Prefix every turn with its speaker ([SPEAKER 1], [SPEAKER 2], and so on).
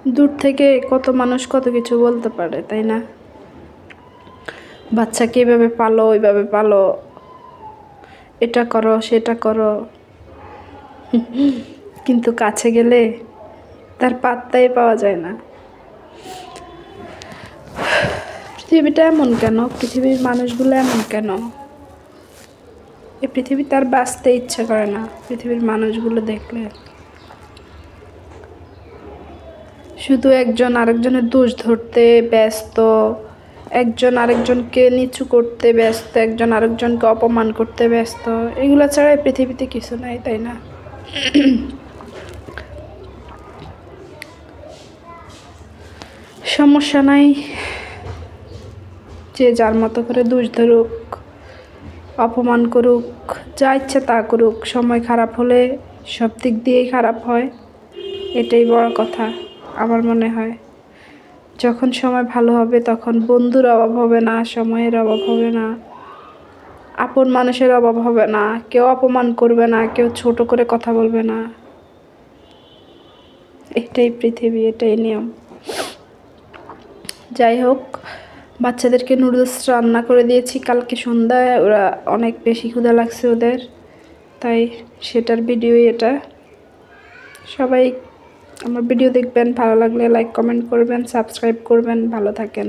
[SPEAKER 1] দূর থেকে কত মানুষ কত কিছু বলতে পারে, তাই না? বাচ্চাকে এভাবে পালো, ওইভাবে পালো, এটা করো সেটা করো, কিন্তু কাছে গেলে তার পাত্তাই পাওয়া যায় না। পৃথিবীটা এমন কেন? পৃথিবীর মানুষগুলো এমন কেন? এই পৃথিবী তার বাঁচতে ইচ্ছে করে না পৃথিবীর মানুষগুলো দেখলে। শুধু একজন আরেকজনের দোষ ধরতে ব্যস্ত, একজন আরেকজনকে নিচু করতে ব্যস্ত, একজন আরেকজনকে অপমান করতে ব্যস্ত। এগুলো ছাড়া এই পৃথিবীতে কিছু নাই, তাই না? সমস্যা নাই, যে যার মতো করে দোষ ধরুক, অপমান করুক, যা ইচ্ছে তা করুক, সময় খারাপ হলে সব দিক দিয়েই খারাপ হয়, এটাই বড় কথা আমার মনে হয়। যখন সময় ভালো হবে তখন বন্ধুর অভাব হবে না, সময়ের অভাব হবে না, আপন মানুষের অভাব হবে না, কেউ অপমান করবে না, কেউ ছোট করে কথা বলবে না। এটাই পৃথিবী, এটাই নিয়ম। যাই হোক, বাচ্চাদেরকে নুডলস রান্না করে দিয়েছি কালকে সন্ধ্যায়, ওরা অনেক বেশি ক্ষুধা লাগছে ওদের, তাই সেটার ভিডিওই এটা। সবাই আমার ভিডিও দেখবেন, ভালো লাগলে লাইক কমেন্ট করবেন, সাবস্ক্রাইব করবেন। ভালো থাকেন।